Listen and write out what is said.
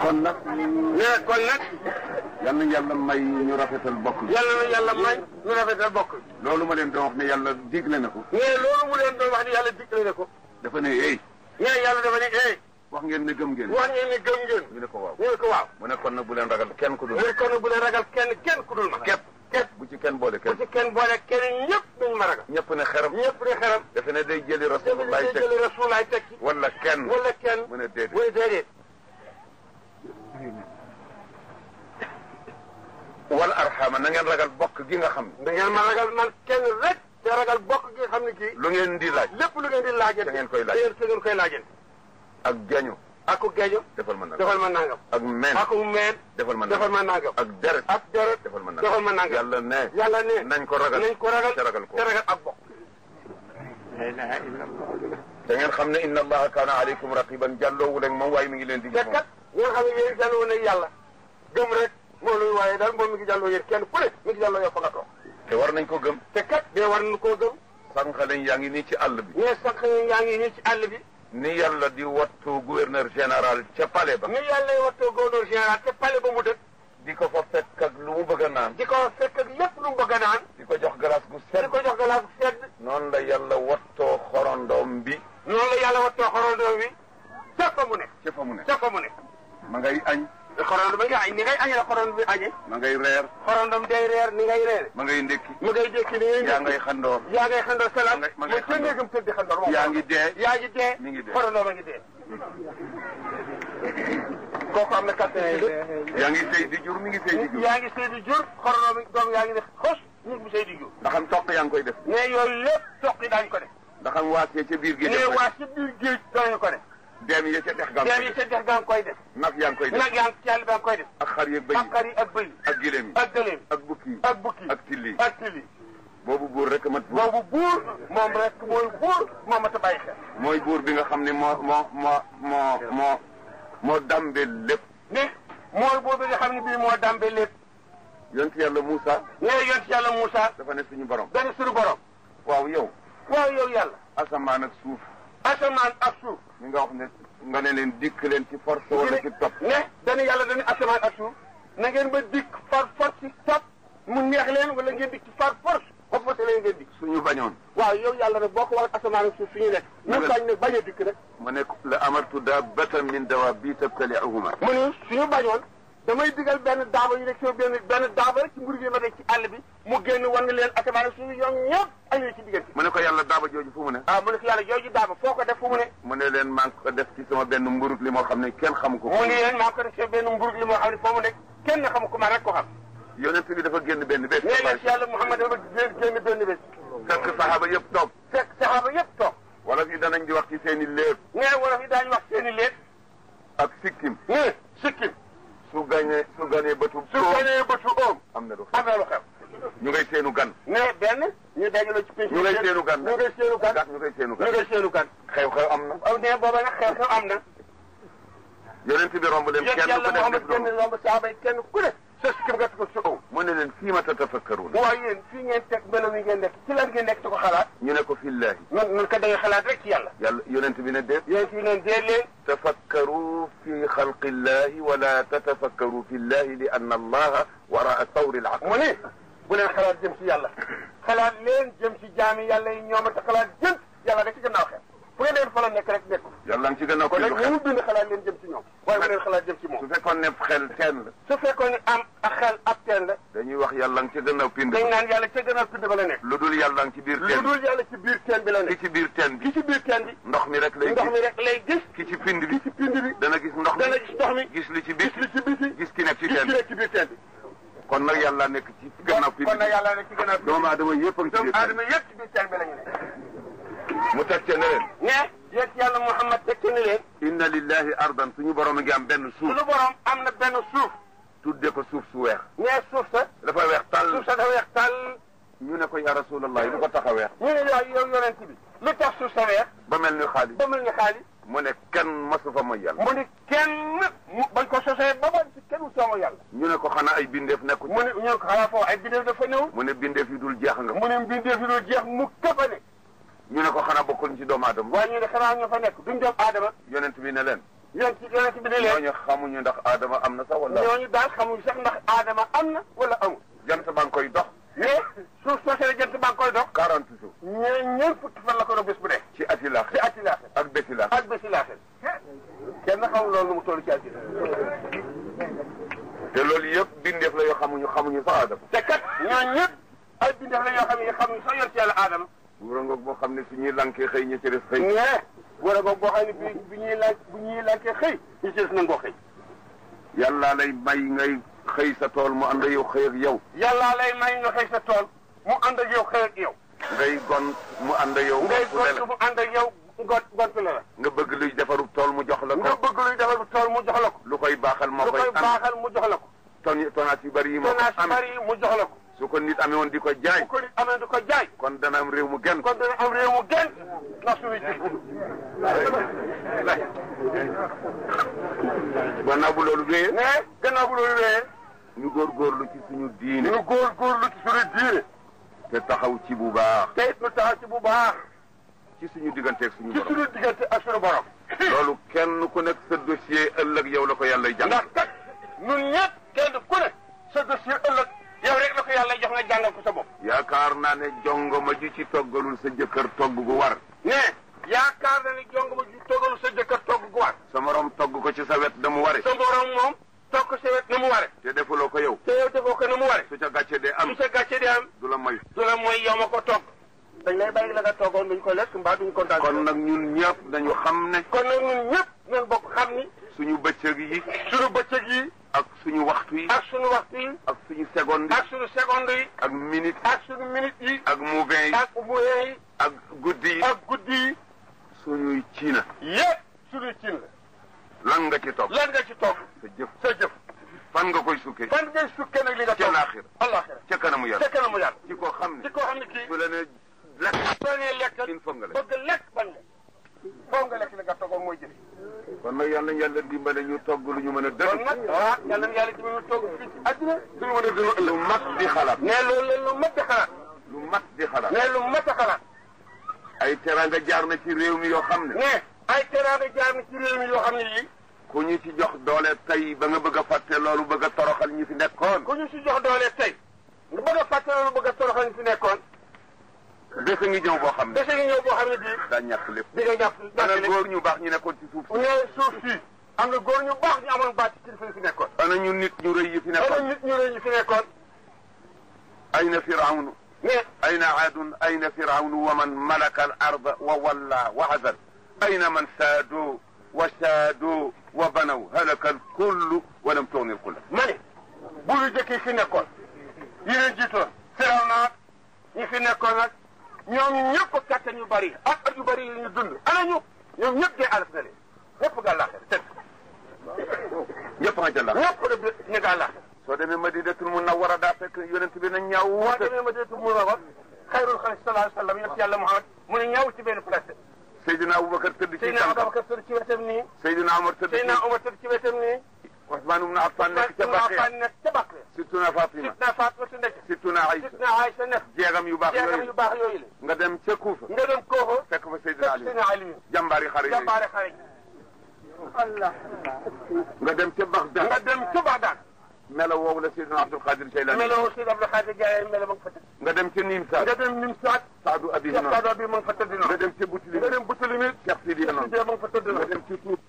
kon nag. nee kon nag. yal na yàlla may ñu rafetal bokk. yàlla na yàlla may ñu rafetal bokk. loolu ma leen doon wax ne yàlla digle na ko. nee loolu mu leen doon wax ne yàlla digle na ko. dafa ne hey. nee yàlla dafa ne hey. wax ngeen ne gëm ngeen. wax ngeen ne gëm ngeen. ñu ne ko waaw. ñu ne ko waaw. mu ne kon nag bu leen ragal kenn ku dul. mu ne kon nag bu leen ragal kenn ku dul ma. képp bu ci kenn boole kenn. bu ci kenn boole kenn ñëpp duñ ma ragal. ñëpp ne xeram. ñëpp ne xeram. defe ne day jëli Rasulullah teg day jëli Rasulullah teg ci. wala kenn. mu ne déedéet. mu ne déedéet. wal arxama na ngeen ragal bokk gi nga xam. da ngeen ma ragal man kenn rek. te ragal bokk gi nga xam ne kii. lu ngeen di laaj. lépp lu ngeen di laajante. te ngeen koy laajante te ngeen koy laajante. ak geñu. ak geñu. defal ma nangam defal ma nangam. ak meen. ak meen. defal ma nangam. ak deret. ak deret. defal ma nangam. yàlla ne. yàlla ne. nañ ko ragal. te ragal ko. te ragal ak bokk. la ilaha illallah. da ngeen xam ne inna allaha kaana alaykum raqiban jàlloowu leen moom waaye mi ngi leen di. te kat nga xam ne yéen jàlloo ne yàlla. gëm rek moo luy waaye daal moom mi ngi jàlloo yéen kenn ku ne mi ngi jàlloo yow fa nga toog. te war nañ ko gëm. te kat de war nañ koo gëm. sànq lañ yaa ngi nii ci àll bi. mais sànq yaa ngi nii ci àll bi. ni yàlla di wattu gouverneur général ca palais ba. ni yàlla di wattu gouverneur général ca palais ba mu dëkk. di ko fa fekk ak lu mu bëgg a naan. di ko fekk ak lépp lu mu bëgg a naan. di ko jox glace gu sedd. di ko jox glace gu sedd. noonu la yàlla wattoo xorondoom bi. noonu la yàlla wattoo xorondoom bi. ca fa mu nekk. ca fa mu nekk. ca fa mu nekk. ma ngay añ. xorondom nga añ ni ngay añee la xorondom bi añee. ma ngay reer. xorondom day reer ni ngay reere. ma ngay ndékki. ma ngay ndékki ni ngay ndékki. yaa ngay xandoor. yaa ngay xandoor salaam. ma ngay xandoor mooy néegam tëdd xandoor. yaa ngi dee. yaa ngi dee. mi ngi dee xorondom a ngi dee. kooku am na kattan yi. yaa ngi sëy di jur mi ngi sëy di jur. yaa ngi sëy di jur xorondom doom yaa ngi ne xos nit bu sëy di jur. ndax am toq yaa ngi koy def. mais yooyu lépp toq yi daañu ko def. ndax am waasee ca biir géej. mais waa ci biir géej daañu ko def. deem yi ca dex gaa deem yi ca dex gaa koy def. nag yaa ngi koy def. nag yaa ngi ci àll ba koy def. ak xar yeeg bëy yi ak xar yi ak bëy yi. ak gileem yi ak gëleem yi. ak bukki yi ak bukki yi ak tilli yi ak tilli yi. boobu buur rek mat buur. boobu buur moom rek mooy buur moo mat a bàyyi xel. mooy buur bi nga xam ne moo dambe lépp. ne mooy buur bi nga xam ne bii moo dambe lépp. yonti yàlla Moussa. nee yonti yàlla Moussa. dafa ne suñu borom. dana suñu borom. waaw yow. waaw yow yàlla. asamaan ak suuf. asamaan ak suuf. mi nga wax ne nga ne leen dikk leen ci force wala ci topp. ne dana yàlla dana asamaan ak suuf. na ngeen ba dikk far force ci topp mu neex leen wala ngeen dikk ci far force ba force leen ngeen dikk. suñu bañoon. waaw yow yàlla nag boo ko wax asamaan ak suuf suñu nekk. ñu bañ ne bañ a dikk rek. ma ne la amartu dabbatan min dawaabi tabtali'uhuma. mu ne suñu bañoon damay digal benn daaba yu nekk benn daaba rek ci mbir gi ma nekk ci àll bi mu génn wan leen asamaan ak suuf ñoom ñëpp ay ci diggante. mu ne ko yàlla daaba jooju fu mu ne. mu ne ko yàlla jooju daaba foo ko def fu mu ne. mu ne leen maa ngi ko def ci sama benn mburut li moo xam ne kenn xamu ko. mu ne leen maa ngi ko def ci benn mburut li moo xam ne foo mu nekk kenn xamu ko ma rek ko xam. yonent bi dafa génn benn bés. nee na si yàlla Muhammad dafa génn benn bés. fekk saxaaba yëpp toog. fekk saxaaba yëpp toog. wala fi danañ di wax ci seen i léeb. nee wala fi daañu wax seen i léeb. ak sikkim. nee sikkim. su ganee bëtu. oom. am na lu am na lu xew. ñu ngay seenu gan. nee benn ñu dajaloo ci penc. ñu ngay seenu gan. ñu ngay seenu gan. xew-xew am na. nee booba nag xew-xew am na. yonent bi romb leen kenn ku yàlla Muhammad kenn romb saxaaba yi kenn ku ne. sa sikkim nga ko ci oom. mu ne leen fii ma tatafakkaruun. waaye yéen fii ngeen teg melo mi ngeen nekk ci lan ngeen nekk di ko xalaat. ñu ne ko fillaahi. nun ko da ngay xalaat rek ci yàlla. yonent bi ne déet. yonent bi ne déet leen. tafakkaru fi xalqillahi wala tatafakkaru fillahi li anna allaha waraa tawri al aql. mu ne bu leen xalaat jëm ci yàlla. xalaat leen jëm ci jaami yàlla yi ñoom te xalaat jëm yàlla rek ci gannaaw xel. fu ngeen leen fa la nekk rek nekkul. yàlla ngi ci gannaaw kon nag ñu bind xalaat leen jëm ci ñoom. waaye bu leen xalaat jëm ci moom. su fekkoon ne xel teen la. su fekkoon ne am ak xel ab teen la. dañuy wax yàlla ngi ci gannaaw pind. dañ naan yàlla ca gannaaw pind ba la nekk. lu dul yàlla ngi ci biir teen. lu dul yàlla ci biir teen bi la nekk. ki ci biir teen bi. ki ci biir teen bi. ndox mi rek lay gis. ndox mi rek lay gis. ki ci pind bi. ki ci pind bi. dana gis ndox mi. dana gis ndox mi. gis li ci biti. gis li ci biti. gis ki nekk ci teen bi. gis ki nekk ci biir teen bi. kon nag yàlla nekk ci gannaaw pind bi. kon nag yàlla nekk ci gannaaw pind bi. doomu aadama yëpp a ngi ci biir teen bi. doomu aadama yëpp ci biir teen bi la ñu nekk. mu teg ca ne leen. ne yéen yàlla Muhammad teg ca ne leen. inna lillahi ardan suñu borom a ngi am benn suuf. suñu borom am na benn suuf. tudde ko suuf su weex. nee suuf sa. dafa weex tàll. suuf sa dafa weex tàll. ñu ne ko ya rasulallah lu ko tax a weex. ñu ne yow yonent bi. lu tax suuf sa weex. ba mel ni xaalis. ba mel ni xaalis. mu ne kenn masu fa mooy yàlla. mu ne kenn bañ ko sosee ba ba kenn mu soomo yàlla. ñu ne ko xanaa ay bindeef nekku. mu ne ñu ne ko xanaa foofu ay bindeef dafa ñëw. mu ne bindeef yi dul jeex nga. mu ne bindeef yi dul jeex mu këpp ne. ñu ne ko xanaa bokkul ci doomu aadama. waaye ñu ne xanaa ñu fa nekk duñ doomu aadama. yonent bi ne leen. yonent bi ne leen. ñooñu xamuñu ndax Adama am na sax wala. ñooñu daal xamuñu sax ndax Adama am na wala amul. jant baa ngi koy dox. mais suuf soo see jant baa ngi koy dox. 40 jours. ñeent fukki fan la ko doon bés bu dee. ci ati laaxir. ci ati laaxir. ak bési laaxir. ak bési laaxir. kenn xamul loolu nu mu toll ci àddina. te loolu yëpp bindeef la yoo xamuñu sax Adama. te kat ñooñu ñëpp ay bindeef la yoo xam ne xamuñu sax yor ci yàlla Adama. buura ngoog boo xam ne su ñuy lankee xëy ñi ci des xëy. mais buura ngoog boo xam ne bu ñuy lankee xëy ñi ci des nangoo xëy. yàllaa lay may ngay xëy sa tool mu ànd ak yow xëy ak yow. yàllaa lay may nga xëy sa tool mu ànd ak yow xëy ak yow. ngay gon mu ànd ak yow. ngay gont mu ànd ak yow gont la. nga bëgg luy defarub tool mu jox la ko. nga bëgg luy defarub tool mu jox la ko. lu koy baaxal moo lu koy koy baaxal mu jox la ko. tonnage yu bari yi moo ko tonnage yu bari yi mu jox la ko. su ko nit amee woon di ko jaay. su ko nit amee di ko jaay. kon dana am réew mu gën. kon dana am réew mu gën ndax suñuy ji. gannaaw bu loolu wéyee. mais gannaaw bu loolu wéyee. ñu góorgóorlu ci suñu diine. ñu góorgóorlu ci suñu diine. te taxaw ci bu baax. te it ñu taxaw ci bu baax. ci suñu diggante ak suñu ci borom. suñu diggante ak suñu borom. loolu kenn ku nekk sa dossier ëllëg yow la ko yàlla jàng. ndax kat ñun ñëpp kenn ku ne sa dossier ëllëg yow rek la ko yàlla jox nga jàngal ko sa bopp. yaakaar naa ne jongoma ji ci toggalul sa jëkkër togg gu war. mais yaakaar na ni jongoma ji toggalul sa jëkkër togg gu war. sa morom togg ko ci sa wet da mu ware. sa morom moom togg ko sa wet na mu ware. te defuloo ko yow. te yow defoo ko na mu ware. su ca gàcce dee am. su ca gàcce di am. du la moy. du la mooy yow ma ko togg. dañ lay bàyyi la nga toggoon duñ ko lekk mbaa duñ ko daal. kon nag ñun ñëpp dañu xam ne. kon nag ñun ñëpp nañ bokk xam ni. suñu bëccëg yi. suñu bëccëg yi. ak suñu waxtu yi. ak suñu waxtu yi. ak suñu seconde yi. ak suñu seconde yi. ak minute. ak suñu minute yi. ak mouvement yi. ak moyen yi. ak guddi yi. ak guddi yi. suñuy ciina. yëpp suñuy cin la. lan nga ci toog. lan nga ci toog. sa jëf. sa jëf. fan nga koy sukkee. fan ngay sukkee nag li nga ca toog. laaxira. alaxira. ca kanamu yàlla. ca kanamu yàlla. ci koo xam ne. ci koo xam ne kii. su la nee lekk. soo nee lekk. il faut nga lekk. bëgg lekk ban nga. foo nga lekk li nga toogoon mooy jëf. kon nag yàlla na yàlla dimbale ñu togg lu ñu mën a dëgg. kon nag ah yàlla na yàlla dimbale ñu togg fii ci àddina. duñu mën a dund ëllëg. lu mat di xalaat. mais loolu la lu mat di xalaat. lu mat di xalaat. mais lu mat a xalaat. ay teraanga jaar na ci réew mi yoo xam ne. mais ay teraanga jaar na ci réew mi yoo xam ne yii. ku ñu ci jox doole tey ba nga bëgg a fàtte loolu bëgg a toroxal ñi fi nekkoon. ku ñu si jox doole tey. nga bëgg a fàtte loolu bëgg a toroxal ñi fi nekkoon. bés ngi ñëw boo xam ne. bés ngi ñëw boo xam ne bii. daa ñàkk lépp. di nga ñàkk ana lépp. góor ñu baax ñu nekkoon ci suuf si. ñooy suuf si. am na góor ñu baax ñu amoon baat ci kilifa yi fi nekkoon. ana ñu nit ñu rëy yi fi ana nekkoon. nit ñu rëy ñi fi nekkoon. ayna firawnu. mais ayna aadun ayna firawnu wa man malaka al arda wa walla wa hazal. ayna man saadoo wa saadoo wa banaw halaka al kullu wa lam tughni al kulla. ma ne bu ñu jëkk fi nekkoon. yi leen jiitoon. Firawna ak ñi fi nekkoon nag ñoom ñëpp kàttan yu bari ak at yu bari yi ñu dund. ana ñu ñoom ñëpp dee alaf na leen. ñëpp gàllaaxee tëdd. ñëpp nga jëlaat. ñëpp de ñu gàllaaxee. soo demee Madinatul Munawwara daa fekk yonent bi na ñaaw boo wuute. demee Madinatul Munawwara xayrul xalqi sallallahu alayhi wa sallam yëpp yàlla Muhammad mu ne ñaaw ci benn place. Seydina Aboubacar tëdd ci Seydina tànkam. Abubakar tëdd ci wetam nii. Seydina Omar tëdd ci. Seydina Omar tëdd ci wetam nii. Ousmane ibn Affan nekk ca Baqiya. nekk ca Baqiya. Sittuna Fatima. Sidna Fatima su nekk. Sittuna Aïcha. Sidna Aïcha nekk. jeegam yu baax jeegam yu yooyu. baax yooyu la. nga dem ca Kuufa. nga dem Koofa. fekk fa Seydina Ali. Seydina Ali. jàmbaari xare yooyu. jàmbaare xare. Allah. nga dem ca Bagdad. nga dem ca Bagdad. melo woowu la Seydina Abdul Qadir Jaylani. meloo Seydina Abdul Qadir Jaylani melo ma nga fa tëdd. nga dem ca Nimsaat. nga dem Nimsaat. Saadu Abi Cheikh noonu. Saadu Abi ma nga fa tëdd noonu. nga dem ca Butili. nga dem Butili mi. Cheikh Sidiya noonu. Cheikh Sidiya ma nga fa tëdd nga noonu. dem ca Tuub.